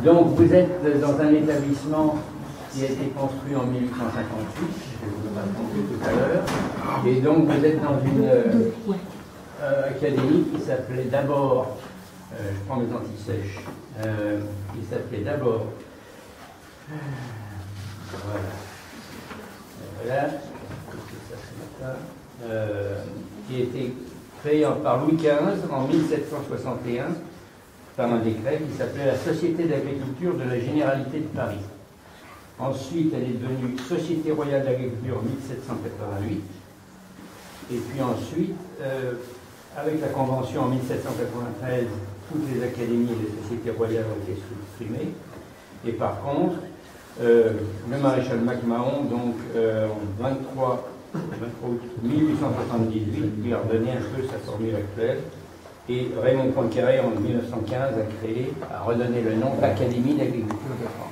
Donc vous êtes dans un établissement qui a été construit en 1858, je vais vous le raconter tout à l'heure, et donc vous êtes dans une académie qui s'appelait d'abord, je prends mes antisèches, qui s'appelait d'abord, voilà, qui a été créée par Louis XV en 1761 par un décret qui s'appelait la Société d'agriculture de la Généralité de Paris. Ensuite, elle est devenue Société royale d'agriculture en 1788. Et puis ensuite, avec la Convention en 1793, toutes les académies et les sociétés royales ont été supprimées. Et par contre, le maréchal MacMahon, donc en 23 août 1878, lui a redonné un peu sa formule actuelle. Et Raymond Poincaré, en 1915, a redonné le nom d'Académie d'agriculture de France.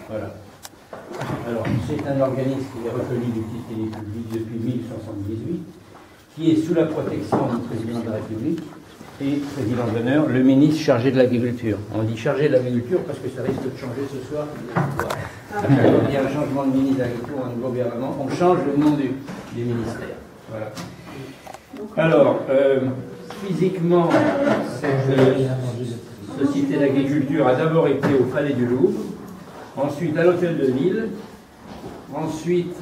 Voilà. Alors, c'est un organisme qui est reconnu d'utilité publique depuis 1878, qui est sous la protection du président de la République et président d'honneur, le ministre chargé de l'agriculture. On dit chargé de l'agriculture parce que ça risque de changer ce soir. Il y a un changement de ministre de l'agriculture, un nouveau gouvernement, on change le nom du ministère. Voilà. Alors, physiquement, cette société d'agriculture a d'abord été au Palais du Louvre, ensuite à l'Hôtel de Ville, ensuite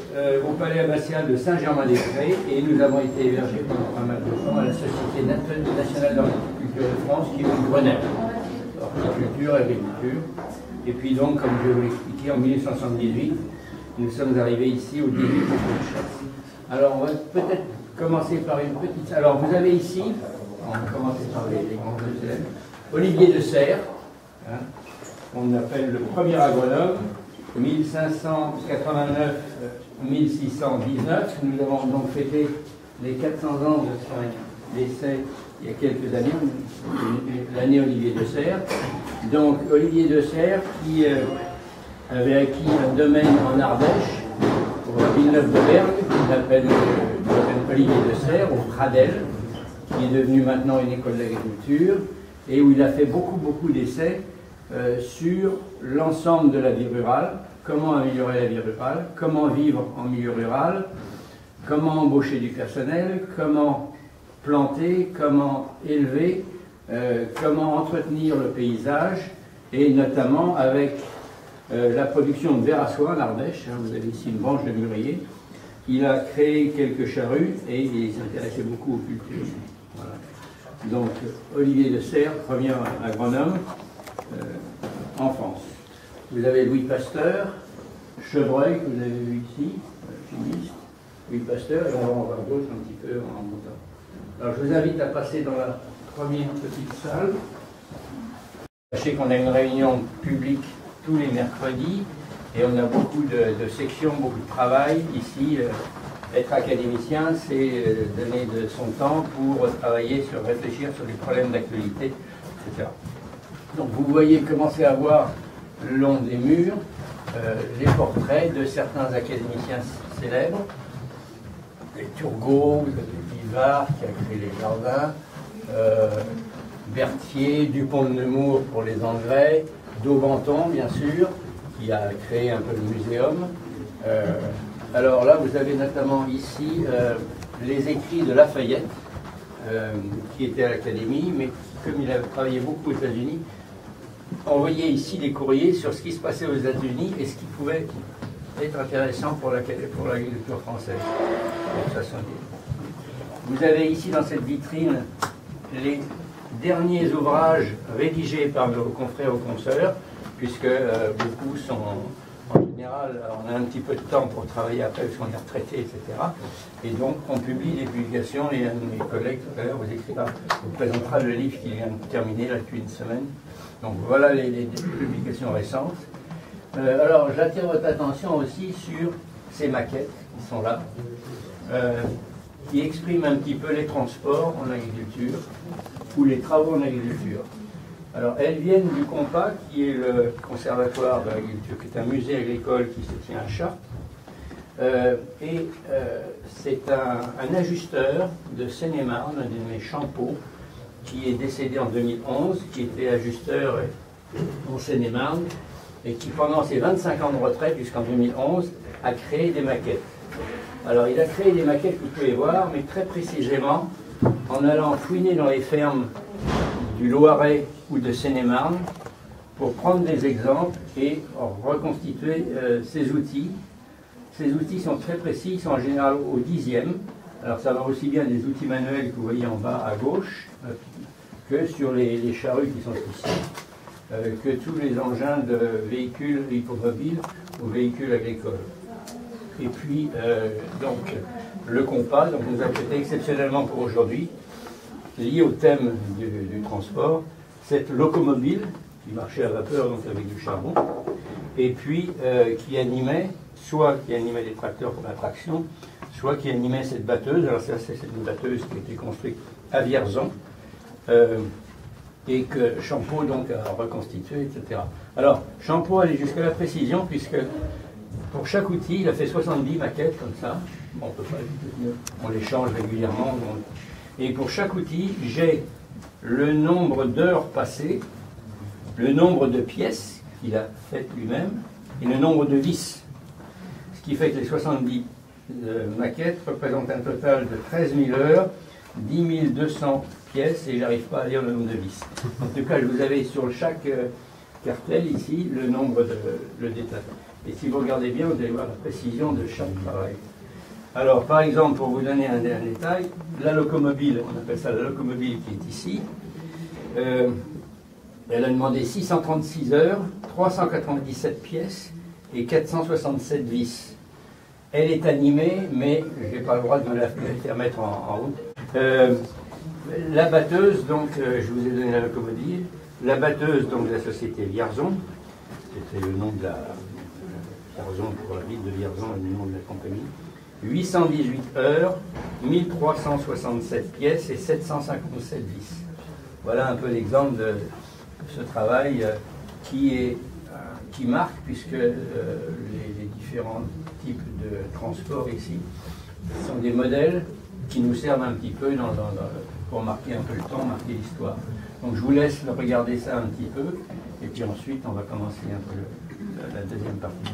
au Palais abbatial de Saint-Germain-des-Prés, et nous avons été hébergés pendant pas mal de temps à la Société nationale d'horticulture de France, qui est une Grenelle. Horticulture, agriculture. Et puis donc, comme je vous l'expliquais, en 1878, nous sommes arrivés ici au début de cette chasse. Alors, on va peut-être commencer par une petite... Alors, vous avez ici, on va commencer par les grands élèves, Olivier de Serres, hein, on appelle le premier agronome, 1589-1619. Nous avons donc fêté les 400 ans de son décès il y a quelques années, l'année Olivier de Serres. Donc Olivier de Serres qui avait acquis un domaine en Ardèche, pour Villeneuve-de-Bergue, qui s'appelle le domaine Olivier de Serres, au Pradel, qui est devenu maintenant une école d'agriculture, et où il a fait beaucoup d'essais sur l'ensemble de la vie rurale, comment améliorer la vie rurale, comment vivre en milieu rural, comment embaucher du personnel, comment planter, comment élever, comment entretenir le paysage, et notamment avec la production de verre à soie en Ardèche. Hein, vous avez ici une branche de mûrier. Il a créé quelques charrues et il s'intéressait beaucoup aux cultures. Voilà. Donc Olivier de Serres, premier agronome en France. Vous avez Louis Pasteur, Chevreuil, que vous avez vu ici, chimiste, Louis Pasteur, et on va en voir d'autres un petit peu en montant. Alors je vous invite à passer dans la première petite salle. Sachez qu'on a une réunion publique tous les mercredis, et on a beaucoup de sections, beaucoup de travail. Ici, être académicien, c'est donner de son temps pour travailler, réfléchir sur les problèmes d'actualité, etc. Donc vous voyez commencer à voir le long des murs les portraits de certains académiciens célèbres. Les Turgot, vous avez Vivard qui a créé les jardins, Berthier, Dupont de Nemours pour les Anglais, Daubenton bien sûr, qui a créé un peu le muséum. Alors là vous avez notamment ici les écrits de Lafayette, qui était à l'Académie, mais comme il a travaillé beaucoup aux États-Unis, envoyait ici des courriers sur ce qui se passait aux États-Unis et ce qui pouvait être intéressant pour l'agriculture française. Vous avez ici dans cette vitrine les derniers ouvrages rédigés par nos confrères ou consoeurs, puisque beaucoup sont en général, on a un petit peu de temps pour travailler après parce qu'on est retraité, etc. Et donc on publie des publications, et un de mes collègues tout à l'heure vous présentera le livre qui vient de terminer là depuis une semaine. Donc voilà les publications récentes. Alors j'attire votre attention aussi sur ces maquettes qui sont là, qui expriment un petit peu les transports en agriculture ou les travaux en agriculture. Alors elles viennent du COMPA, qui est le conservatoire de l'agriculture, qui est un musée agricole qui se tient à Chartres. C'est un ajusteur de Seine-et-Marne, un de mes Champeaux, qui est décédé en 2011, qui était ajusteur en Seine-et-Marne, et qui, pendant ses 25 ans de retraite, jusqu'en 2011, a créé des maquettes. Alors, il a créé des maquettes que vous pouvez voir, mais très précisément, en allant fouiner dans les fermes du Loiret ou de Seine-et-Marne, pour prendre des exemples et reconstituer ces outils. Ces outils sont très précis, ils sont en général au 10e. Alors ça va aussi bien des outils manuels que vous voyez en bas à gauche, que sur les charrues qui sont ici, que tous les engins de véhicules hippomobiles ou véhicules agricoles. Et puis, donc, le compas, donc nous avons fait exceptionnellement pour aujourd'hui, lié au thème du transport, cette locomobile, qui marchait à vapeur, donc avec du charbon, et puis qui animait, soit qui animait des tracteurs pour la traction, soit qui animait cette batteuse. Alors ça, c'est une batteuse qui a été construite à Vierzon, et que Champeau donc a reconstitué, etc. Alors, Champeau allait jusqu'à la précision, puisque pour chaque outil, il a fait 70 maquettes comme ça. Bon, on les change régulièrement. Et pour chaque outil, j'ai le nombre d'heures passées, le nombre de pièces qu'il a faites lui-même et le nombre de vis. Ce qui fait que les 70 maquettes représentent un total de 13 000 heures, 10 200 pièces, et j'arrive pas à lire le nombre de vis. En tout cas, vous avez sur chaque cartel ici le nombre le détail. Et si vous regardez bien, vous allez voir la précision de chaque travail. Alors, par exemple, pour vous donner un détail, la locomobile, on appelle ça la locomobile qui est ici, elle a demandé 636 heures, 397 pièces et 467 vis. Elle est animée, mais je n'ai pas le droit de la faire mettre en route. La batteuse, donc, je vous ai donné la locomobile, la batteuse donc, de la société Vierzon, c'était le nom de la Vierzon pour la ville de Vierzon et le nom de la compagnie, 818 heures, 1367 pièces et 757 vis. Voilà un peu l'exemple de ce travail qui marque, puisque les différents types de transport ici sont des modèles qui nous servent un petit peu pour marquer un peu le temps, marquer l'histoire. Donc je vous laisse regarder ça un petit peu, et puis ensuite on va commencer un peu la deuxième partie.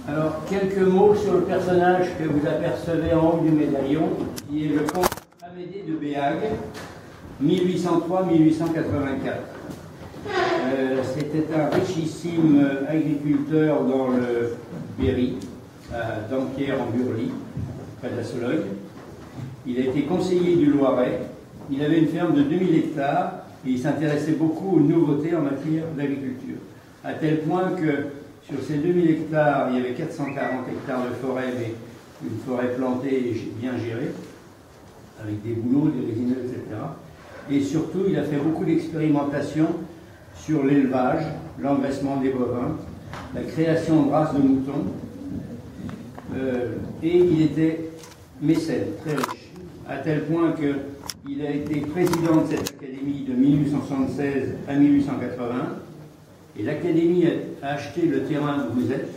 Alors, quelques mots sur le personnage que vous apercevez en haut du médaillon, qui est le comte Amédée de Béhague, 1803-1884. C'était un richissime agriculteur dans le Berry, à Dampierre en Burly, près de la Sologne. Il a été conseiller du Loiret. Il avait une ferme de 2000 hectares et il s'intéressait beaucoup aux nouveautés en matière d'agriculture. À tel point que sur ces 2000 hectares, il y avait 440 hectares de forêt, mais une forêt plantée et bien gérée, avec des bouleaux, des résineux, etc. Et surtout, il a fait beaucoup d'expérimentations sur l'élevage, l'engraissement des bovins, la création de races de moutons, et il était mécène, très riche, à tel point qu'il a été président de cette académie de 1876 à 1880, et l'académie a acheté le terrain où vous êtes,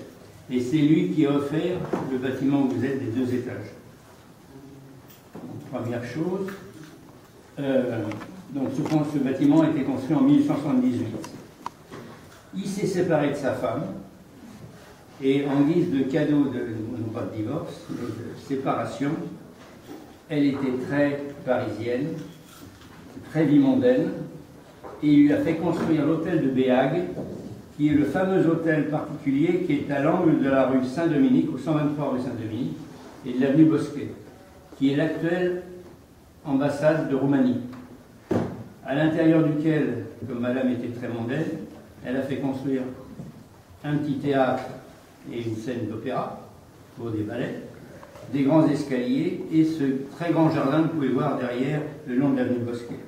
et c'est lui qui a offert le bâtiment où vous êtes des 2 étages. Donc, première chose, donc ce bâtiment a été construit en 1878. Il s'est séparé de sa femme, et en guise de cadeau, non pas de divorce, mais de séparation, elle était très parisienne, très vie mondaine, et il lui a fait construire l'hôtel de Béhague, qui est le fameux hôtel particulier qui est à l'angle de la rue Saint-Dominique, au 123 rue Saint-Dominique, et de l'avenue Bosquet, qui est l'actuelle ambassade de Roumanie, à l'intérieur duquel, comme madame était très mondaine, elle a fait construire un petit théâtre et une scène d'opéra pour des ballets, des grands escaliers et ce très grand jardin que vous pouvez voir derrière le long de l'avenue Bosquet.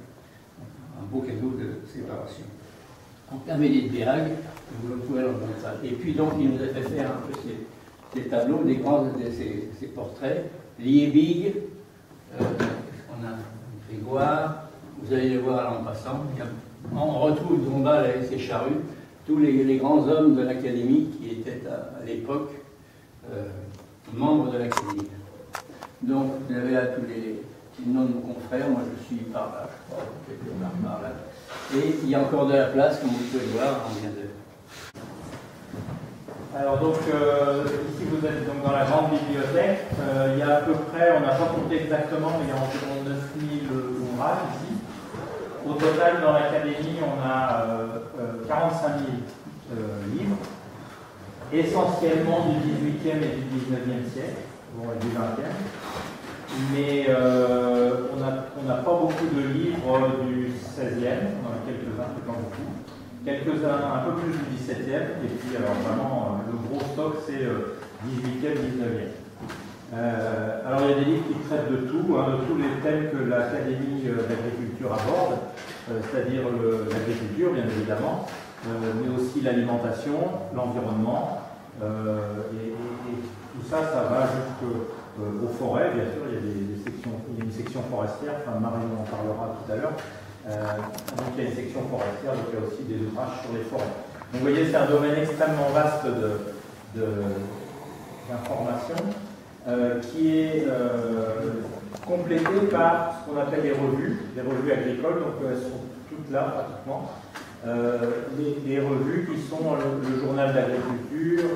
Un beau cadeau de séparation. Donc Amédée de Béhague, vous le trouvez dans le salle. Et puis donc il nous a fait faire un peu ces tableaux, ces portraits, Liebig, on a Grégoire, vous allez les voir en passant. On retrouve Dombal avec ses charrues, tous les grands hommes de l'académie qui étaient à l'époque membre de l'Académie. Donc, vous avez là tous les noms de nos confrères. Moi, je suis par là, je crois, quelque part par là. Et il y a encore de la place, comme vous pouvez le voir, on vient de... Alors donc, ici vous êtes donc dans la grande bibliothèque. Il y a à peu près, on n'a pas compté exactement, mais il y a environ 9000 ouvrages ici. Au total, dans l'académie, on a 45 000 livres, essentiellement du 18e et du 19e siècle, bon, et du 20e. Mais on n'a pas beaucoup de livres du 16e, on en a quelques-uns, pas beaucoup. Quelques-uns un peu plus du 17e, et puis alors vraiment le gros stock c'est 18e, 19e. Alors il y a des livres qui traitent de tout, de tous les thèmes que l'Académie d'agriculture aborde, c'est-à-dire l'agriculture bien évidemment, mais aussi l'alimentation, l'environnement, et tout ça, ça va jusqu'aux forêts, bien sûr, il y a des sections, il y a une section forestière, enfin Marion en parlera tout à l'heure. Donc il y a une section forestière, donc il y a aussi des ouvrages sur les forêts. Donc vous voyez, c'est un domaine extrêmement vaste d'information qui est complété par ce qu'on appelle les revues agricoles, donc elles sont toutes là pratiquement. Les revues qui sont le journal d'agriculture,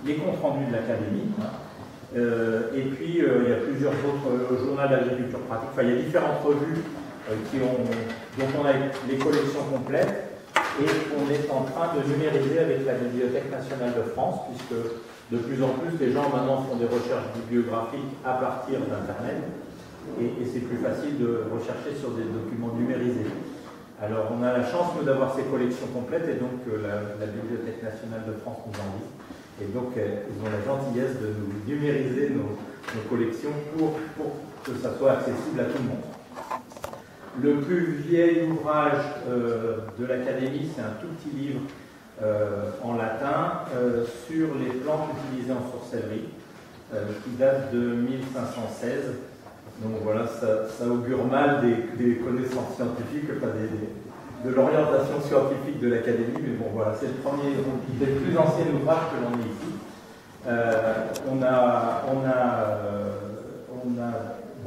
les comptes rendus de l'Académie. Et puis, il y a plusieurs autres journaux d'agriculture pratique. Enfin, il y a différentes revues dont on a les collections complètes et qu'on est en train de numériser avec la Bibliothèque nationale de France, puisque de plus en plus, les gens maintenant font des recherches bibliographiques à partir d'Internet et c'est plus facile de rechercher sur des documents numérisés. Alors, on a la chance, nous, d'avoir ces collections complètes et donc la Bibliothèque nationale de France nous en dit. Et donc, ils ont la gentillesse de nous numériser nos collections pour que ça soit accessible à tout le monde. Le plus vieil ouvrage de l'Académie, c'est un tout petit livre en latin sur les plantes utilisées en sorcellerie, qui date de 1516. Donc voilà, ça augure mal des connaissances scientifiques, enfin de l'orientation scientifique de l'Académie, mais bon voilà, c'est le premier, c'est le plus ancien ouvrage que l'on ait ici. On a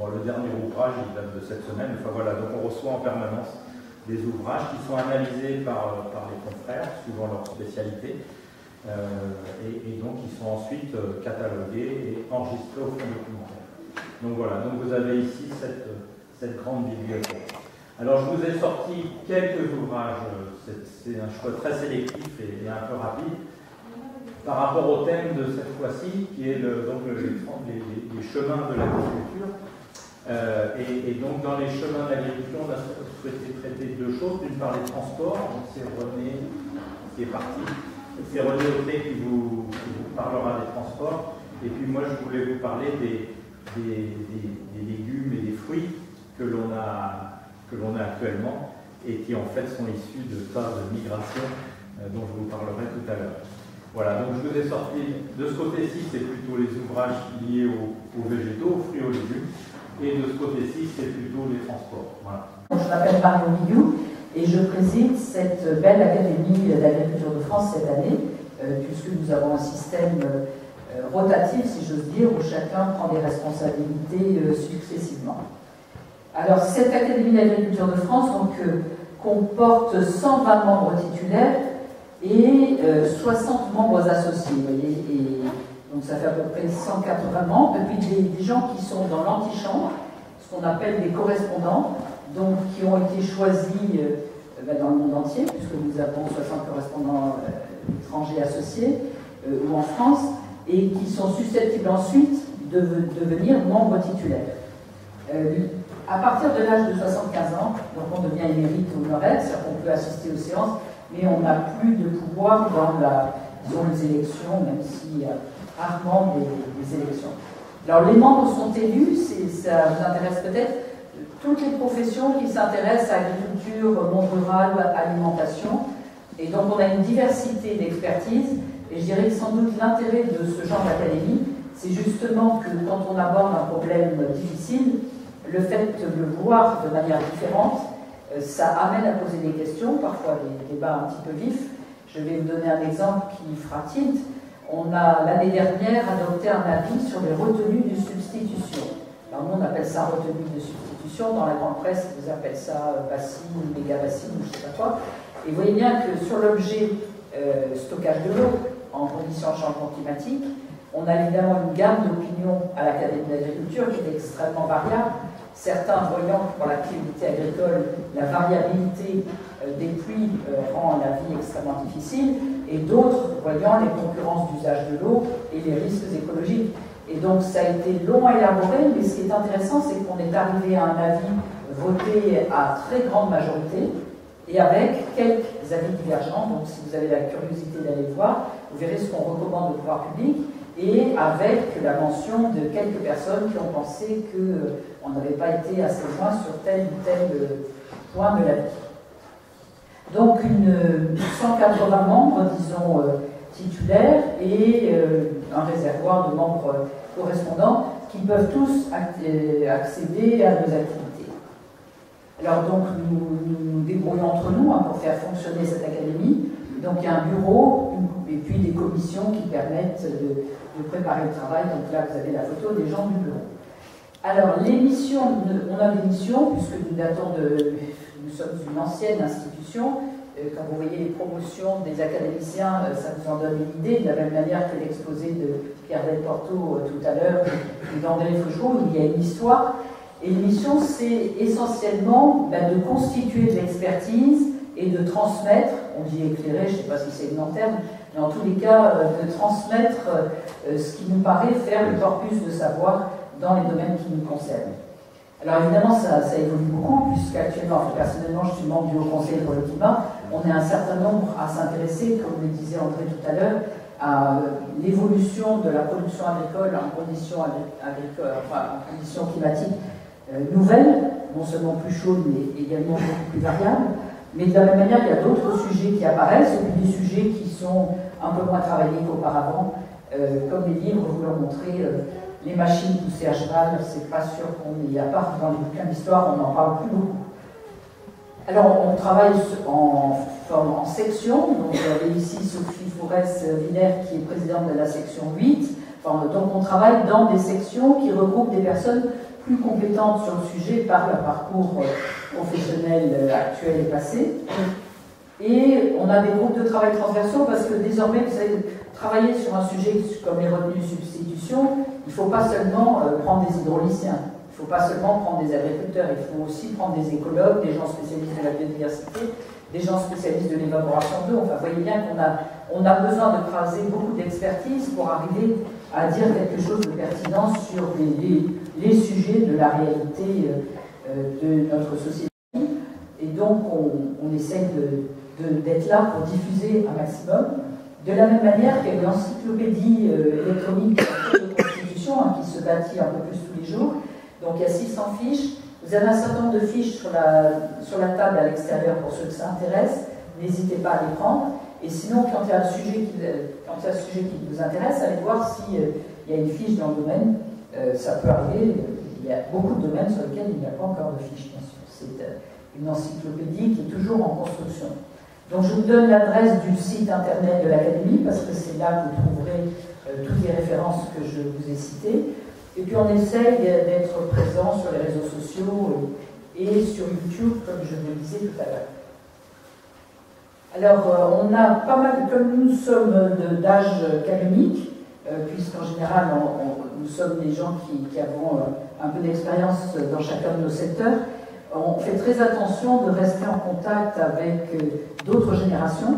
le dernier ouvrage, il date de cette semaine, enfin voilà, donc on reçoit en permanence des ouvrages qui sont analysés par les confrères, suivant leur spécialité, et donc ils sont ensuite catalogués et enregistrés au fond documentaire. Donc voilà, donc vous avez ici cette grande bibliothèque. Alors je vous ai sorti quelques ouvrages, c'est un choix très sélectif et un peu rapide, par rapport au thème de cette fois-ci, qui est les chemins de l'agriculture. Et donc dans les chemins de l'agriculture, on a souhaité traiter deux choses. D'une part les transports, donc c'est René qui est parti, c'est René Auté qui vous parlera des transports. Et puis moi je voulais vous parler des légumes et des fruits que l'on a actuellement et qui en fait sont issus de tas de migrations dont je vous parlerai tout à l'heure. Voilà, donc je vous ai sorti, de ce côté-ci c'est plutôt les ouvrages liés aux végétaux, aux fruits, aux légumes, et de ce côté-ci c'est plutôt les transports. Voilà. Je m'appelle Marion Biguou et je préside cette belle Académie d'agriculture de France cette année, puisque nous avons un système rotatif, si j'ose dire, où chacun prend des responsabilités successivement. Alors, cette Académie d'agriculture de France comporte 120 membres titulaires et 60 membres associés. Vous voyez, et donc ça fait à peu près 180 membres, et puis des gens qui sont dans l'antichambre, ce qu'on appelle des correspondants, donc qui ont été choisis dans le monde entier, puisque nous avons 60 correspondants étrangers associés, ou en France, et qui sont susceptibles ensuite de devenir membres titulaires. À partir de l'âge de 75 ans, donc on devient émérite ou honoraire, c'est-à-dire qu'on peut assister aux séances, mais on n'a plus de pouvoir dans les élections, même s'il y a rarement des élections. Alors les membres sont élus, ça vous intéresse peut-être, toutes les professions qui s'intéressent à l'agriculture, monde rural, alimentation, et donc on a une diversité d'expertise, et je dirais que sans doute l'intérêt de ce genre d'académie, c'est justement que quand on aborde un problème difficile, le fait de le voir de manière différente, ça amène à poser des questions, parfois des débats un petit peu vifs. Je vais vous donner un exemple qui fera tilt. on a l'année dernière adopté un avis sur les retenues de substitution. Alors nous on appelle ça retenue de substitution, dans la grande presse ils appellent ça bassine, méga bassine ou je ne sais pas quoi. Et vous voyez bien que sur l'objet stockage de l'eau en conditions de changement climatique, on a évidemment une gamme d'opinions à l'Académie d'agriculture qui est extrêmement variable. Certains voyant pour l'activité agricole la variabilité des pluies rend la vie extrêmement difficile, et d'autres voyant les concurrences d'usage de l'eau et les risques écologiques. Et donc ça a été long à élaborer, mais ce qui est intéressant, c'est qu'on est arrivé à un avis voté à très grande majorité, et avec quelques avis divergents. Donc si vous avez la curiosité d'aller voir, vous verrez ce qu'on recommande au pouvoir public, et avec la mention de quelques personnes qui ont pensé qu'on n'avait pas été assez loin sur tel ou tel point de la vie. Donc 180 membres, disons, titulaires, et un réservoir de membres correspondants qui peuvent tous accéder à nos activités. Alors donc nous débrouillons entre nous pour faire fonctionner cette académie. Donc il y a un bureau et puis des commissions qui permettent de préparer le travail. Donc là vous avez la photo des gens du bureau. Alors les missions, on a des missions puisque nous sommes une ancienne institution. Quand vous voyez les promotions des académiciens, ça vous en donne une idée, de la même manière que l'exposé de Pierre Del Porto tout à l'heure, et d'André Fougereau, où il y a une histoire. Et l'émission, c'est essentiellement de constituer de l'expertise et de transmettre, on dit éclairer, je ne sais pas si c'est le nom terme, mais en tous les cas, de transmettre ce qui nous paraît faire le corpus de savoir dans les domaines qui nous concernent. Alors évidemment, ça évolue beaucoup, puisqu'actuellement, personnellement, je suis membre du Haut Conseil pour le climat. On est un certain nombre à s'intéresser, comme le disait André tout à l'heure, à l'évolution de la production agricole en conditions climatiques nouvelles, non seulement plus chaudes, mais également beaucoup plus variables. Mais de la même manière, il y a d'autres sujets qui apparaissent, et puis des sujets qui sont un peu moins travaillés qu'auparavant, comme les livres, vous leur montrez. Les machines poussées à cheval, c'est pas sûr qu'on y a pas dans les bouquins d'histoire, on n'en parle plus beaucoup. Alors on travaille en section, donc vous avez ici Sophie Fourès-Villers qui est présidente de la section 8, donc on travaille dans des sections qui regroupent des personnes plus compétentes sur le sujet par leur parcours professionnel actuel et passé. Et on a des groupes de travail transversaux parce que désormais, vous savez, travailler sur un sujet comme les retenues de substitution, il ne faut pas seulement prendre des hydrauliciens, il ne faut pas seulement prendre des agriculteurs, il faut aussi prendre des écologues, des gens spécialistes de la biodiversité, des gens spécialistes de l'évaporation d'eau. Enfin, vous voyez bien qu'on a besoin de croiser beaucoup d'expertise pour arriver à dire quelque chose de pertinent sur les sujets de la réalité de notre société. Et donc, on essaye d'être là pour diffuser un maximum. De la même manière qu'il y a une encyclopédie électronique de constitution qui se bâtit un peu plus tous les jours. Donc il y a 600 fiches. Vous avez un certain nombre de fiches sur la table à l'extérieur pour ceux que ça intéresse. N'hésitez pas à les prendre. Et sinon, quand il y a un sujet qui vous intéresse, allez voir s'il y a une fiche dans le domaine. Ça peut arriver. Il y a beaucoup de domaines sur lesquels il n'y a pas encore de fiche, bien sûr. C'est une encyclopédie qui est toujours en construction. Donc je vous donne l'adresse du site internet de l'Académie, parce que c'est là que vous trouverez toutes les références que je vous ai citées. Et puis on essaye d'être présent sur les réseaux sociaux et sur YouTube, comme je vous le disais tout à l'heure. Alors on a pas mal, comme nous sommes d'âge académique, puisqu'en général nous sommes des gens qui avons un peu d'expérience dans chacun de nos secteurs, on fait très attention de rester en contact avec d'autres générations,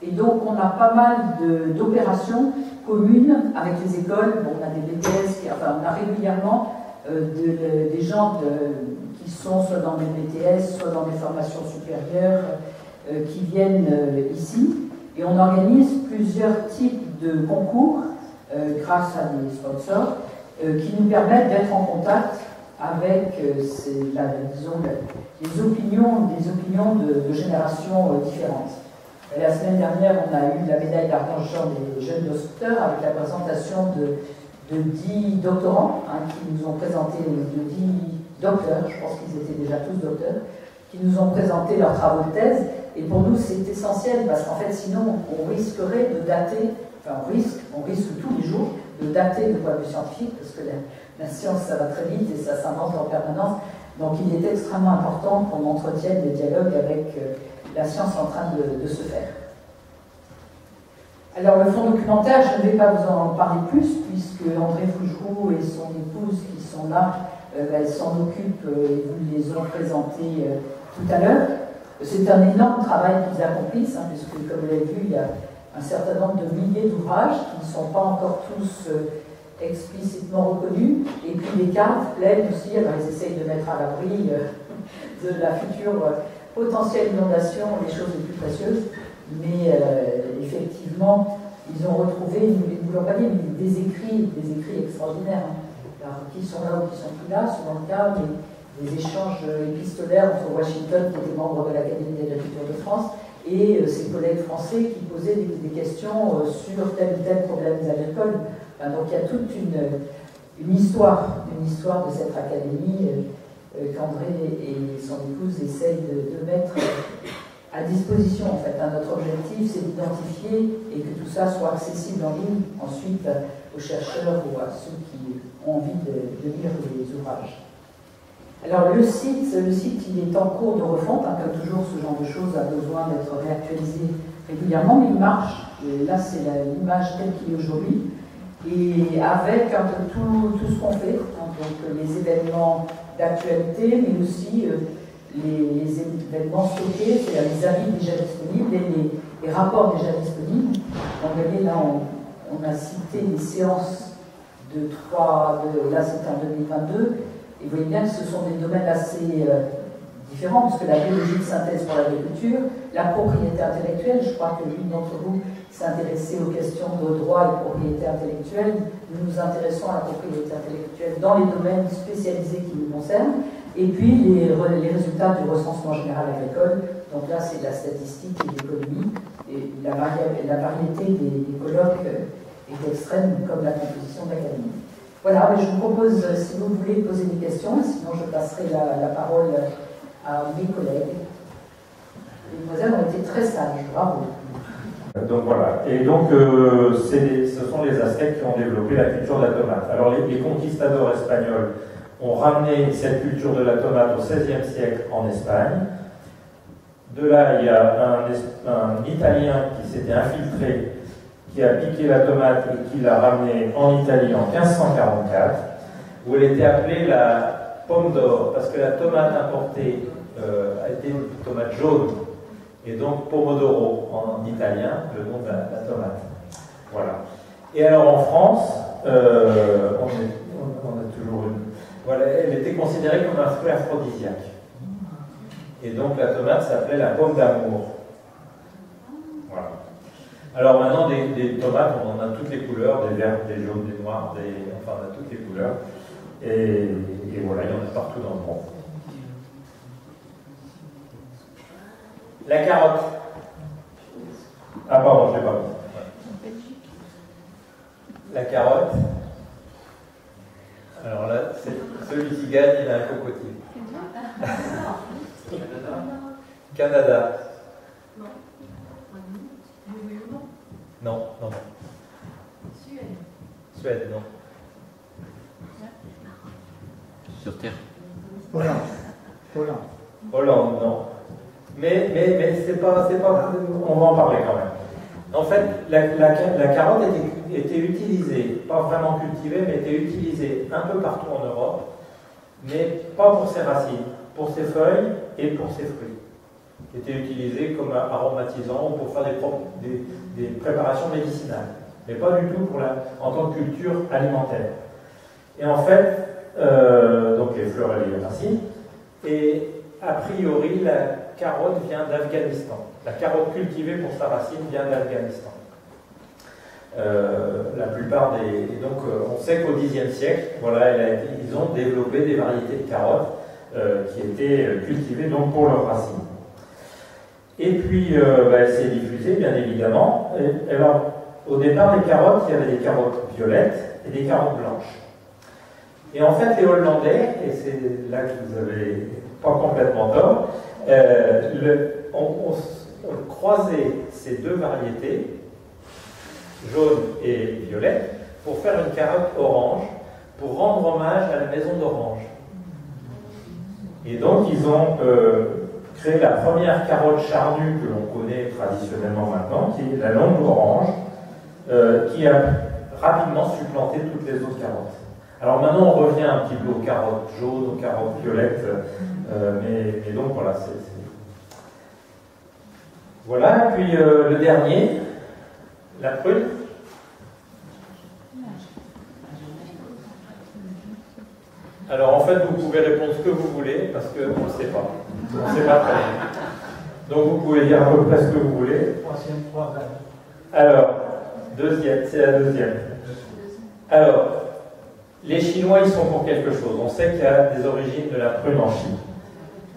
et donc on a pas mal d'opérations communes avec les écoles. Bon, on a des BTS, on a régulièrement des gens qui sont soit dans des BTS, soit dans des formations supérieures, qui viennent ici, et on organise plusieurs types de concours grâce à des sponsors qui nous permettent d'être en contact avec les opinions de générations différentes. La semaine dernière, on a eu la médaille d'argent des jeunes docteurs avec la présentation de 10 doctorants qui nous ont présenté, de 10 docteurs, je pense qu'ils étaient déjà tous docteurs, qui nous ont présenté leurs travaux de thèse. Et pour nous, c'est essentiel parce qu'en fait, sinon, on risquerait de dater, enfin on risque tous les jours de dater le point de vue scientifique, parce que la science, ça va très vite et ça s'invente en permanence. Donc il est extrêmement important qu'on entretienne des dialogues avec la science en train de se faire. Alors le fonds documentaire, je ne vais pas vous en parler plus, puisque André Fougeroux et son épouse qui sont là, elles s'en occupent et vous les ont présentés tout à l'heure. C'est un énorme travail qu'ils accomplissent, hein, puisque comme vous l'avez vu, il y a un certain nombre de milliers d'ouvrages qui ne sont pas encore tous explicitement reconnus, et puis les cartes pleines aussi, alors ils essayent de mettre à l'abri de la future potentielle inondation les choses les plus précieuses, mais effectivement, ils ont retrouvé, ils ne vous l'ont pas dit, mais des écrits extraordinaires, hein, alors, qui sont là ou qui sont plus là, selon le cas, des échanges épistolaires entre Washington, qui était membre de l'Académie d'agriculture de France, et ses collègues français qui posaient des questions sur tel ou tel problème agricole. Enfin, donc il y a toute une histoire de cette académie qu'André et son épouse essayent de mettre à disposition. En fait, hein. Notre objectif, c'est d'identifier et que tout ça soit accessible en ligne ensuite aux chercheurs ou à ceux qui ont envie de lire les ouvrages. Alors le site, il est en cours de refonte, hein, comme toujours ce genre de choses a besoin d'être réactualisé régulièrement, mais il marche. Et là c'est l'image telle qu'il est aujourd'hui, et avec un peu tout ce qu'on fait, hein, donc les événements d'actualité, mais aussi les événements stockés, c'est-à-dire les avis déjà disponibles et les rapports déjà disponibles. Donc vous voyez là, on a cité des séances là c'était en 2022. Et vous voyez bien que ce sont des domaines assez différents, parce que la biologie de synthèse pour l'agriculture, la propriété intellectuelle, je crois que l'une d'entre vous s'est intéressé aux questions de droit et de propriété intellectuelle. Nous nous intéressons à la propriété intellectuelle dans les domaines spécialisés qui nous concernent. Et puis les résultats du recensement général agricole, donc là c'est de la statistique et de l'économie, et la variété des colloques est extrême, comme la composition de l'académie. Voilà, je vous propose, si vous voulez, poser des questions, sinon je passerai la parole à mes collègues. Les demoiselles ont été très sages, bravo. Donc voilà, et donc ce sont les Aztèques qui ont développé la culture de la tomate. Alors les conquistadors espagnols ont ramené cette culture de la tomate au XVIe siècle en Espagne. De là, il y a un Italien qui s'était infiltré, qui a piqué la tomate et qui l'a ramenée en Italie en 1544, où elle était appelée la pomme d'or, parce que la tomate importée a été une tomate jaune, et donc pomodoro en italien, le nom de la tomate. Voilà. Et alors en France, on a toujours une... Voilà, elle était considérée comme un fruit aphrodisiaque. Et donc la tomate s'appelait la pomme d'amour. Voilà. Alors maintenant, des tomates, on en a toutes les couleurs, des verts, des jaunes, des noirs, enfin on a toutes les couleurs. Et voilà, il y en a partout dans le monde. La carotte. Ah pardon, je ne l'ai pas vu. La carotte. Alors là, celui qui gagne, il a un cocotier. Canada. Non, non. Suède, non. Sur Terre. Hollande, non. Mais c'est pas, on va en parler quand même. En fait, la carotte était utilisée, pas vraiment cultivée, mais était utilisée un peu partout en Europe, mais pas pour ses racines, pour ses feuilles et pour ses fruits. Était utilisée comme aromatisant ou pour faire des préparations médicinales, mais pas du tout en tant que culture alimentaire. Et en fait, donc les fleurs et les racines, et a priori la carotte vient d'Afghanistan. La carotte cultivée pour sa racine vient d'Afghanistan. La plupart des... Donc on sait qu'au Xe siècle, voilà, ils ont développé des variétés de carottes qui étaient cultivées donc pour leurs racines. Et puis elle s'est diffusée bien évidemment. Et alors au départ les carottes, il y avait des carottes violettes et des carottes blanches. Et en fait les Hollandais, et c'est là que vous avez pas complètement tort, on croisait ces deux variétés jaune et violet, pour faire une carotte orange, pour rendre hommage à la maison d'Orange. Et donc ils ont créé la première carotte charnue que l'on connaît traditionnellement maintenant, qui est la longue orange, qui a rapidement supplanté toutes les autres carottes. Alors maintenant on revient un petit peu aux carottes jaunes, aux carottes violettes, mais donc voilà, Voilà, puis le dernier, la prune. Alors en fait, vous pouvez répondre ce que vous voulez, parce qu'on ne sait pas. On ne sait pas très bien. Donc vous pouvez dire à peu près ce que vous voulez. Alors, deuxième, c'est la deuxième. Alors, les Chinois, ils sont pour quelque chose. On sait qu'il y a des origines de la prune en Chine.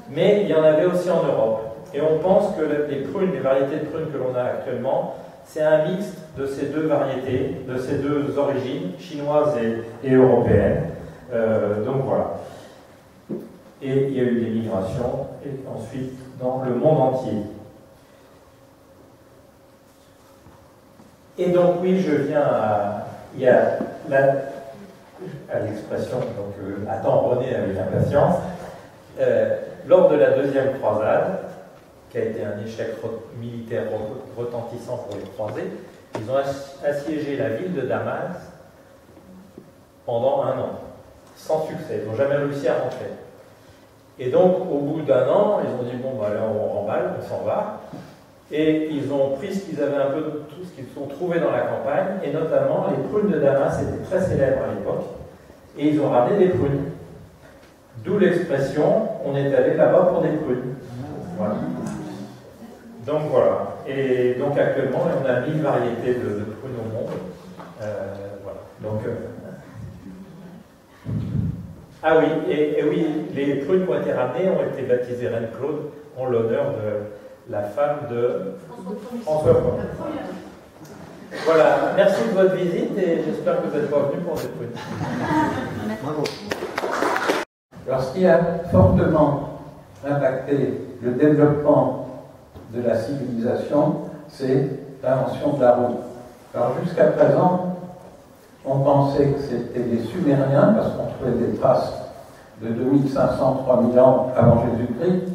Mais il y en avait aussi en Europe. Et on pense que les variétés de prunes que l'on a actuellement, c'est un mixte de ces deux variétés, de ces deux origines, chinoises et européennes. Donc voilà. Et il y a eu des migrations, et ensuite dans le monde entier. Et donc oui, je viens à l'expression, donc attends René avec impatience. Lors de la deuxième croisade, qui a été un échec militaire retentissant pour les croisés, ils ont assiégé la ville de Damas pendant 1 an, sans succès. Ils n'ont jamais réussi à rentrer. Et donc, au bout d'1 an, ils ont dit, bon, bah, là, on remballe, on s'en va. Et ils ont pris ce qu'ils avaient un peu de tout ce qu'ils ont trouvé dans la campagne, et notamment les prunes de Damas étaient très célèbres à l'époque, et ils ont ramené des prunes. D'où l'expression, on est allé là-bas pour des prunes. Voilà. Donc voilà. Et donc actuellement, on a 1000 variétés de prunes au monde. Voilà. Donc, ah oui, et oui, les prunes qui ont été ramenées ont été baptisées Reine Claude en l'honneur de la femme de François Ier. Voilà, merci de votre visite et j'espère que vous êtes revenus pour des prunes. Bravo. Alors, ce qui a fortement impacté le développement de la civilisation, c'est l'invention de la roue. Alors, jusqu'à présent, on pensait que c'était les Sumériens, parce qu'on trouvait des traces de 2500-3000 ans avant Jésus-Christ,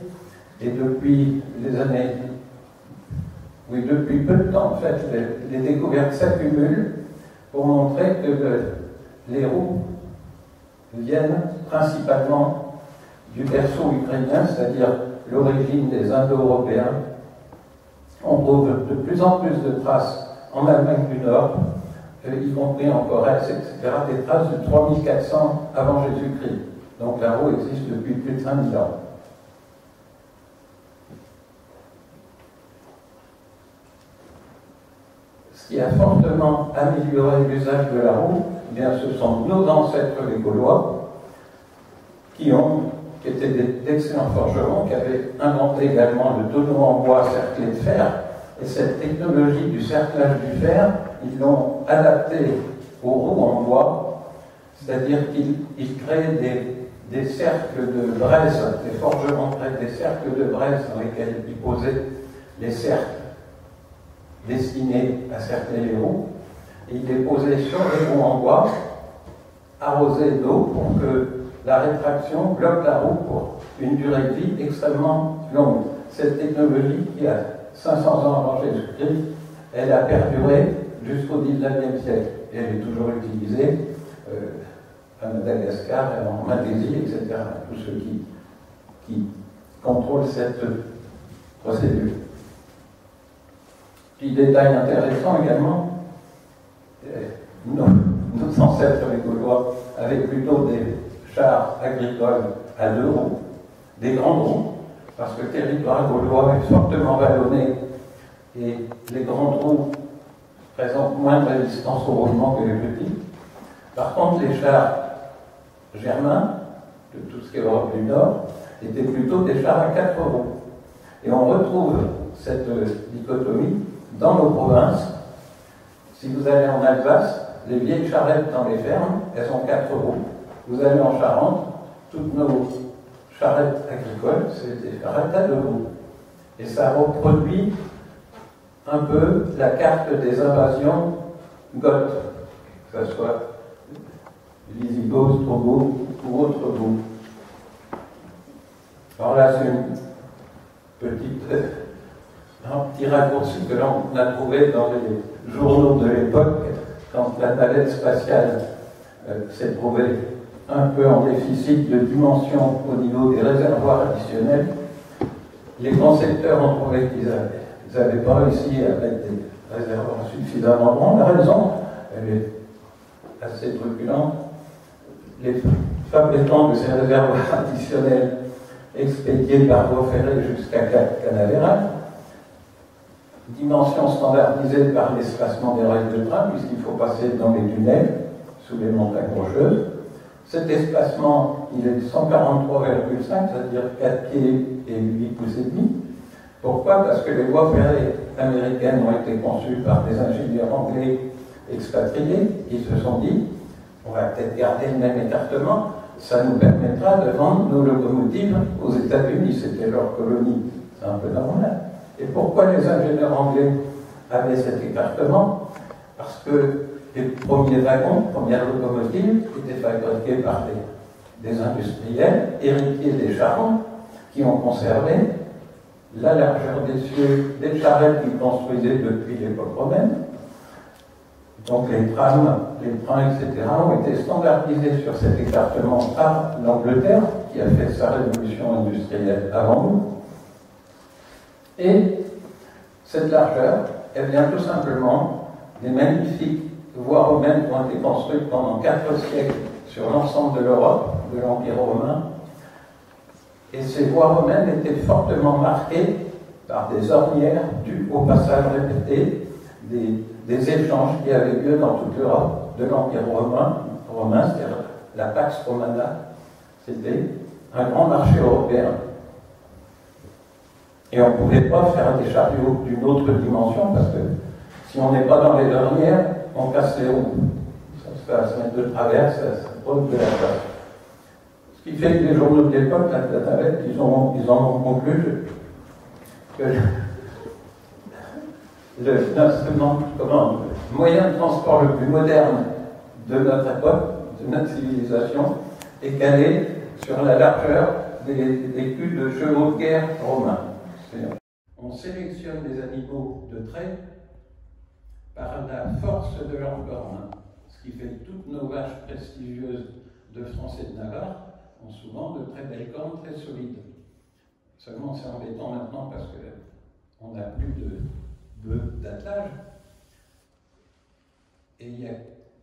et depuis les années, oui, depuis peu de temps, en fait, les découvertes s'accumulent pour montrer que les roues viennent principalement du berceau ukrainien, c'est-à-dire l'origine des Indo-Européens. On trouve de plus en plus de traces en Allemagne du Nord, y compris en Corrèze, etc., des traces de 3400 avant Jésus-Christ. Donc la roue existe depuis plus de 5000 ans. Ce qui a fortement amélioré l'usage de la roue, eh bien, ce sont nos ancêtres les Gaulois, qui étaient d'excellents forgerons, qui avaient inventé également le tonneau en bois cerclé de fer, et cette technologie du cerclage du fer, ils l'ont adaptée aux roues en bois, c'est-à-dire qu'ils créaient des cercles de braise, les forgerons créaient des cercles de braise dans lesquels ils posaient les cercles destinés à cercler les roues, et ils les posaient sur les roues en bois, arrosés d'eau pour que la rétraction bloque la roue pour une durée de vie extrêmement longue. Cette technologie, qui a 500 ans avant Jésus-Christ, elle a perduré jusqu'au XIXe siècle. Et elle est toujours utilisée à Madagascar, en Malaisie, etc. Tous ceux qui contrôlent cette procédure. Petit détail intéressant également, nos ancêtres les Gaulois avaient plutôt des chars agricoles à 2 roues, des grandes roues, parce que le territoire gaulois est fortement vallonné et les grandes roues présentent moins de résistance au roulement que les petites. Par contre, les chars germains, de tout ce qui est Europe du Nord, étaient plutôt des chars à 4 roues. Et on retrouve cette dichotomie dans nos provinces. Si vous allez en Alsace, les vieilles charrettes dans les fermes, elles ont 4 roues. Vous allez en Charente, toutes nos charrettes agricoles, c'est des charrettes à 2 roues. Et ça reproduit un peu la carte des invasions goths, que ce soit Visigoths, Ostrogoths ou autres groupes. Alors là, c'est un petit raccourci que l'on a trouvé dans les journaux de l'époque, quand la navette spatiale s'est trouvée un peu en déficit de dimension au niveau des réservoirs additionnels. Les concepteurs ont trouvé qu'ils n'avaient pas réussi à mettre des réservoirs suffisamment grands. La raison, elle est assez truculente. Les fabricants de ces réservoirs additionnels expédiés par voie ferrée jusqu'à Cap Canaveral, dimension standardisée par l'espacement des rails de train, puisqu'il faut passer dans les tunnels, sous les montagnes rocheuses. Cet espacement, il est de 143,5, c'est-à-dire 4 pieds et 8 pouces et demi. Pourquoi? Parce que les voies ferrées américaines ont été conçues par des ingénieurs anglais expatriés. Ils se sont dit, on va peut-être garder le même écartement, ça nous permettra de vendre nos locomotives aux États-Unis, c'était leur colonie. C'est un peu normal. Et pourquoi les ingénieurs anglais avaient cet écartement? Parce que les premiers wagons, les premières locomotives, étaient fabriqués par des industriels, héritiers des charrons, qui ont conservé la largeur des cieux des charrettes qu'ils construisaient depuis l'époque romaine. Donc les trams, les trains, etc. ont été standardisés sur cet écartement par l'Angleterre, qui a fait sa révolution industrielle avant nous. Et cette largeur, elle vient tout simplement des magnifiques voies romaines qui ont été construites pendant 4 siècles sur l'ensemble de l'Europe, de l'Empire romain. Et ces voies romaines étaient fortement marquées par des ornières dues au passage répété des échanges qui avaient lieu dans toute l'Europe de l'Empire romain, c'est-à-dire la Pax Romana. C'était un grand marché européen. Et on ne pouvait pas faire des chariots d'une autre dimension parce que si on n'est pas dans les ornières, on casse les roues. Ça se met de travers, ça pose de la place. Ce qui fait que les journaux de l'époque, la navette, ils en ont conclu que le moyen de transport le plus moderne de notre époque, de notre civilisation, est calé sur la largeur des culs de chevaux de guerre romains. On sélectionne les animaux de trait par la force de leur corne, ce qui fait que toutes nos vaches prestigieuses de France et de Navarre ont souvent de très belles cornes très solides. Seulement c'est embêtant maintenant parce qu'on n'a plus de bœufs d'attelage. Et il y a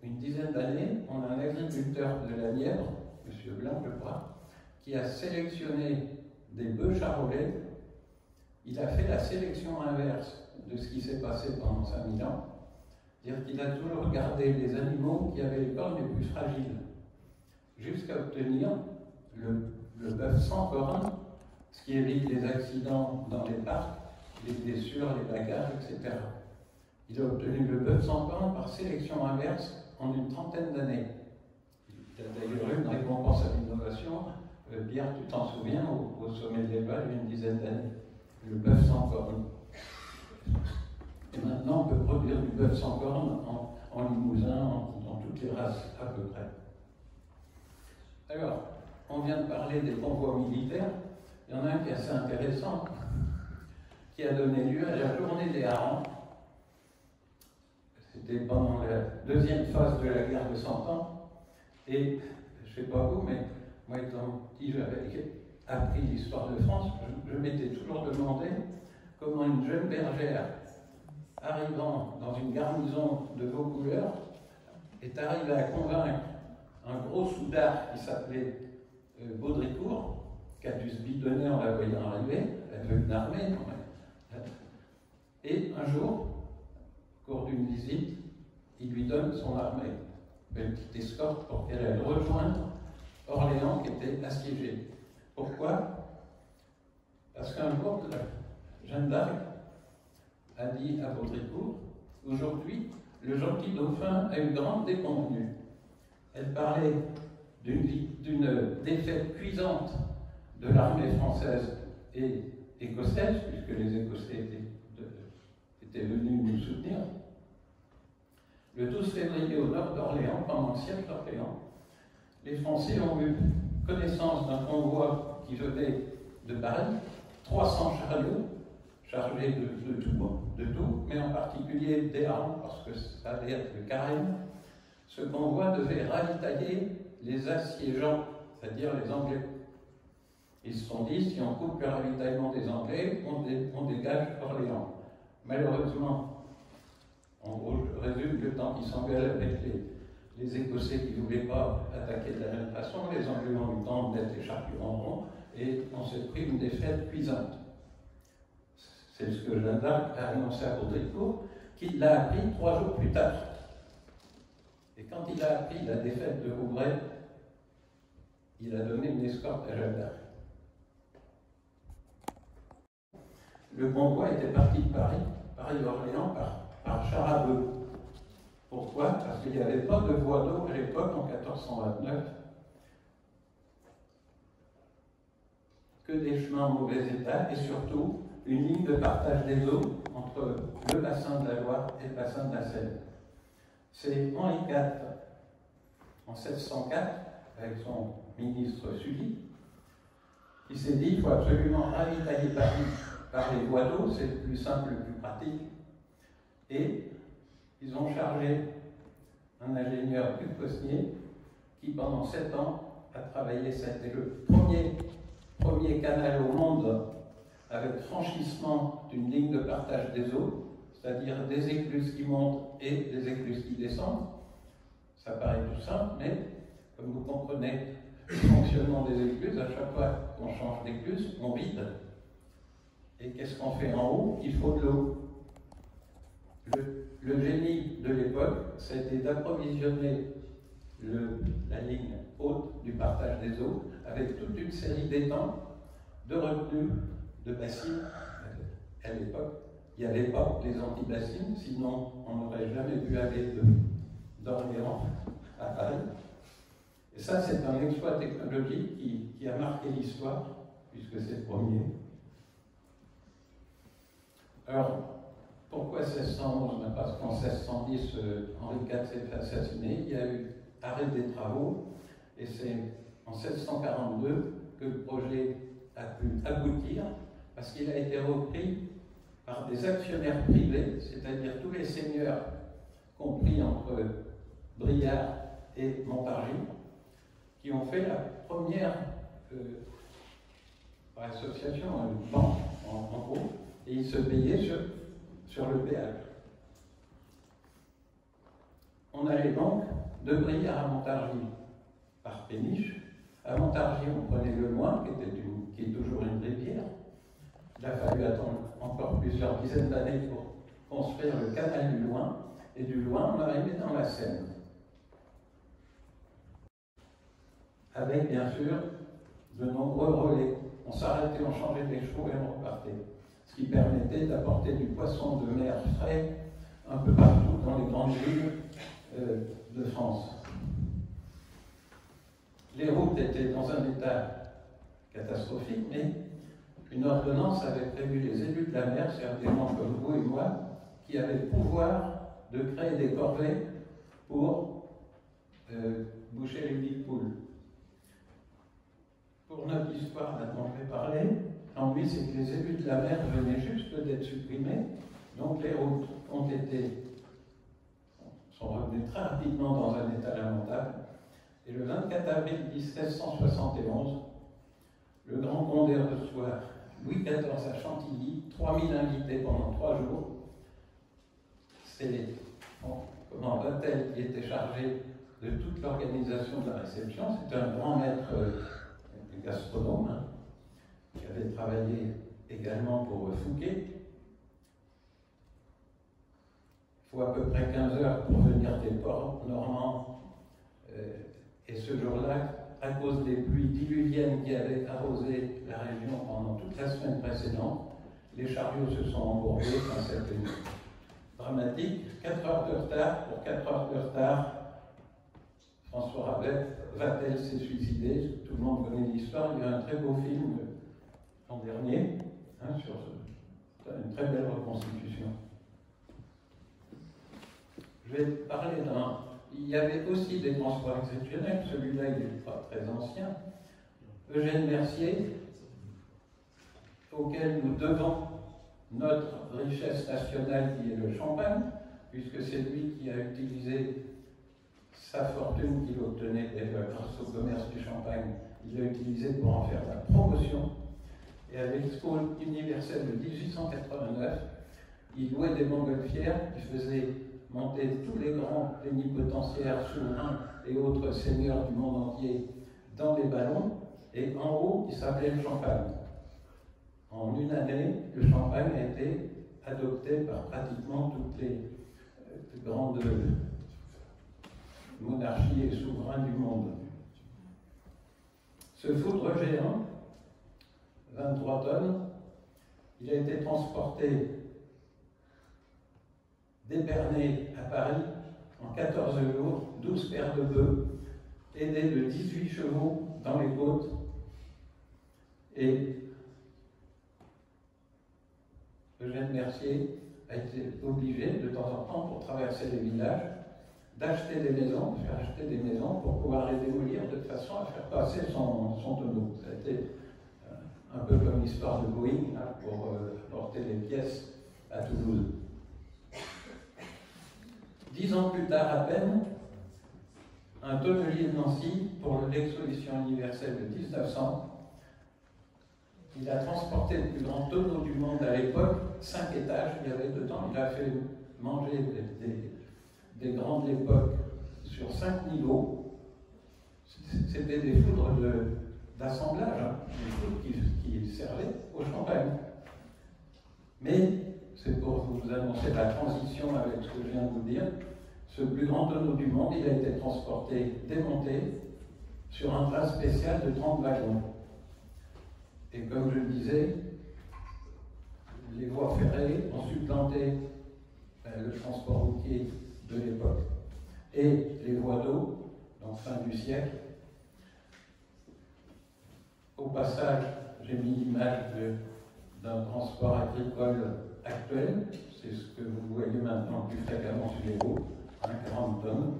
une dizaine d'années, on a un agriculteur de la Nièvre, M. Blanc, je crois, qui a sélectionné des bœufs charolais. Il a fait la sélection inverse de ce qui s'est passé pendant 5000 ans. C'est-à-dire qu'il a toujours gardé les animaux qui avaient les cornes les plus fragiles, jusqu'à obtenir le bœuf sans cornes, ce qui évite les accidents dans les parcs, les blessures, les bagarres, etc. Il a obtenu le bœuf sans cornes par sélection inverse en une trentaine d'années. Il a d'ailleurs eu une récompense à l'innovation. Pierre, tu t'en souviens, au sommet de l'Éval, il y a une dizaine d'années. Le bœuf sans cornes. Et maintenant, on peut produire du bœuf sans cornes en Limousin, dans toutes les races à peu près. Alors, on vient de parler des convois militaires. Il y en a un qui est assez intéressant, qui a donné lieu à la journée des harengs. C'était pendant la deuxième phase de la guerre de 100 ans. Et, je ne sais pas vous, mais moi étant petit, j'avais appris l'histoire de France. Je m'étais toujours demandé comment une jeune bergère, arrivant dans une garnison de Vaucouleurs, est arrivée à convaincre un gros soudard qui s'appelait Baudricourt, qui a dû se bidonner en la voyant arriver. Elle veut une armée. Et un jour, au cours d'une visite, il lui donne son armée, une petite escorte pour qu'elle aille rejoindre Orléans qui était assiégée. Pourquoi? Parce qu'un jour, Jeanne d'Arc a dit à Baudricourt, aujourd'hui, le gentil dauphin a une grande déconvenue. Elle parlait d'une défaite cuisante de l'armée française et écossaise, puisque les Écossais étaient venus nous soutenir. Le 12 février, au nord d'Orléans, pendant le siège d'Orléans, les Français ont eu connaissance d'un convoi qui venait de Paris, 300 chariots chargés de tout, mais en particulier des armes, parce que ça allait être le carême. Ce convoi devait ravitailler les assiégeants, c'est-à-dire les Anglais. Ils se sont dit, si on coupe le ravitaillement des Anglais, on dégage Orléans. Malheureusement, en gros, je résume, le temps qu'ils s'engueulent avec les Écossais qui ne voulaient pas attaquer de la même façon, les Anglais ont eu le temps de mettre les charpions en rond, et on s'est pris une défaite cuisante. C'est ce que Jeanne d'Arc a annoncé à Baudricourt, qu'il l'a appris 3 jours plus tard. Et quand il a appris la défaite de Rouvray, il a donné une escorte à Jeanne d'Arc. Le convoi était parti de Paris-Orléans, par char à bœuf. Pourquoi? Parce qu'il n'y avait pas de voie d'eau à l'époque, en 1429, que des chemins en mauvais état, et surtout une ligne de partage des eaux entre le bassin de la Loire et le bassin de la Seine. C'est Henri IV, en 1704, avec son ministre Sully, qui s'est dit qu'il faut absolument ravitailler Paris par les voies d'eau, c'est le plus simple, le plus pratique. Et ils ont chargé un ingénieur Hugues Cosnier qui, pendant 7 ans, a travaillé. C'était le premier canal au monde avec franchissement d'une ligne de partage des eaux, c'est-à-dire des écluses qui montent et des écluses qui descendent. Ça paraît tout simple, mais comme vous comprenez le fonctionnement des écluses, à chaque fois qu'on change d'écluse, on vide. Et qu'est-ce qu'on fait en haut? Il faut de l'eau. Le génie de l'époque, c'était d'approvisionner la ligne haute du partage des eaux avec toute une série d'étangs, de retenues, de bassines. À l'époque, il n'y avait pas les anti-bassines, sinon on n'aurait jamais pu aller d'Orléans à Paris. Et ça, c'est un exploit technologique qui a marqué l'histoire, puisque c'est le premier. Alors, pourquoi 1611? Parce qu'en 1610, Henri IV s'est fait assassiner, il y a eu arrêt des travaux, et c'est en 1742 que le projet a pu aboutir, parce qu'il a été repris par des actionnaires privés, c'est-à-dire tous les seigneurs compris entre Briard et Montargis, qui ont fait la première association, une banque en gros, et ils se payaient sur le péage. On allait donc de Briard à Montargis par péniche. À Montargis, on prenait le Loing, qui est toujours une rivière. Il a fallu attendre encore plusieurs dizaines d'années pour construire le canal du Loing, et du Loing, on arrivait dans la Seine. Avec, bien sûr, de nombreux relais. On s'arrêtait, on changeait les chevaux et on repartait. Ce qui permettait d'apporter du poisson de mer frais un peu partout dans les grandes villes de France. Les routes étaient dans un état catastrophique, mais une ordonnance avait prévu les élus de la mer, c'est-à-dire des gens comme vous et moi, qui avaient le pouvoir de créer des corvées pour boucher les nids de poules. Pour notre histoire, dont je vais parler, l'ennui, c'est que les élus de la mer venaient juste d'être supprimés, donc les routes sont revenues très rapidement dans un état lamentable. Et le 24 avril 1771, le Grand Condé reçoit Louis XIV à Chantilly, 3000 invités pendant 3 jours. C'est Vatel qui était chargé de toute l'organisation de la réception. C'était un grand maître gastronome, qui avait travaillé également pour Fouquet. Il faut à peu près 15 heures pour venir des ports normands. Et ce jour-là, à cause des pluies diluviennes qui avaient arrosé la région pendant toute la semaine précédente, les chariots se sont embourbés. Enfin, c'était dramatique. 4 heures de retard. Pour 4 heures de retard, François Vatel s'est suicidé. Tout le monde connaît l'histoire. Il y a un très beau film l'an dernier sur une très belle reconstitution. Je vais parler d'un... Il y avait aussi des transports exceptionnels, celui-là il n'est pas très ancien. Eugène Mercier, auquel nous devons notre richesse nationale qui est le champagne, puisque c'est lui qui a utilisé sa fortune qu'il obtenait grâce au commerce du champagne, il l'a utilisé pour en faire la promotion. Et à l'Expo universelle de 1889, il louait des montgolfières qui faisaient monter tous les grands plénipotentiaires, souverains et autres seigneurs du monde entier dans les ballons, et en haut, il s'appelait le champagne. En une année, le champagne a été adopté par pratiquement toutes les grandes monarchies et souverains du monde. Ce foudre géant, 23 tonnes, il a été transporté d'Épernay à Paris en 14 jours, 12 paires de bœufs, aidés de 18 chevaux dans les côtes, et Eugène Mercier a été obligé de temps en temps, pour traverser les villages, d'acheter des maisons, faire acheter des maisons pour pouvoir les démolir de façon à faire passer son tonneau. Ça a été un peu comme l'histoire de Boeing là, pour porter les pièces à Toulouse. 10 ans plus tard à peine, un tonnelier de Nancy, pour l'exposition universelle de 1900, il a transporté le plus grand tonneau du monde à l'époque, 5 étages, il y avait dedans, il a fait manger des grands de l'époque sur 5 niveaux. C'était des foudres d'assemblage, hein, des foudres qui servaient au champagne. Mais, c'est pour vous annoncer la transition avec ce que je viens de vous dire, ce plus grand tonneau du monde, il a été transporté, démonté, sur un train spécial de 30 wagons. Et comme je le disais, les voies ferrées ont supplanté le transport routier de l'époque. Et les voies d'eau, donc fin du siècle. Au passage, j'ai mis l'image d'un transport agricole actuel, c'est ce que vous voyez maintenant plus fréquemment sur les routes, 40 tonnes.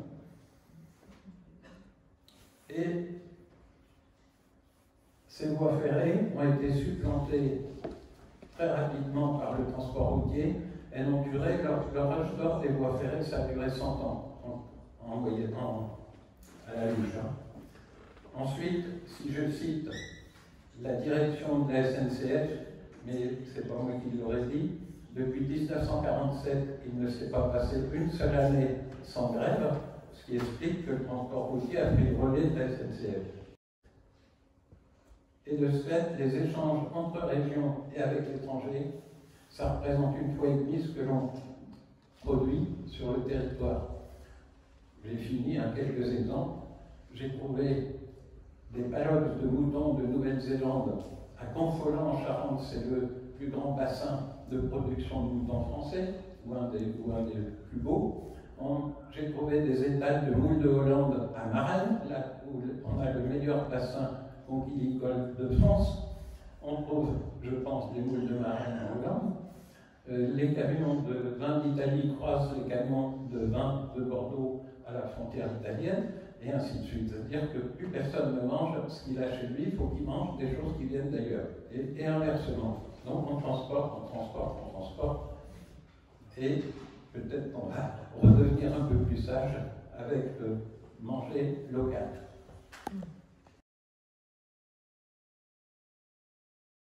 Et ces voies ferrées ont été supplantées très rapidement par le transport routier. Elles ont duré, leur âge d'or des voies ferrées, ça a duré 100 ans à la louche. Ensuite, si je cite la direction de la SNCF, mais c'est pas moi qui l'aurais dit, depuis 1947, il ne s'est pas passé une seule année sans grève, ce qui explique que le transport routier a pris le relais de la SNCF. Et de ce fait, les échanges entre régions et avec l'étranger, ça représente une fois et demie ce que l'on produit sur le territoire. J'ai fini quelques exemples. J'ai trouvé des paddocks de moutons de Nouvelle-Zélande à Confolens en Charente, c'est le plus grand bassin de production de moutons français, ou un des plus beaux. J'ai trouvé des étals de moules de Hollande à Marennes, là où on a le meilleur bassin conchilicole de France. On trouve, je pense, des moules de Marennes en Hollande. Les camions de vin d'Italie croisent les camions de vin de Bordeaux à la frontière italienne, et ainsi de suite. C'est-à-dire que plus personne ne mange ce qu'il a chez lui, il faut qu'il mange des choses qui viennent d'ailleurs. Et inversement. Donc on transporte, et peut-être qu'on va redevenir un peu plus sage avec le manger local.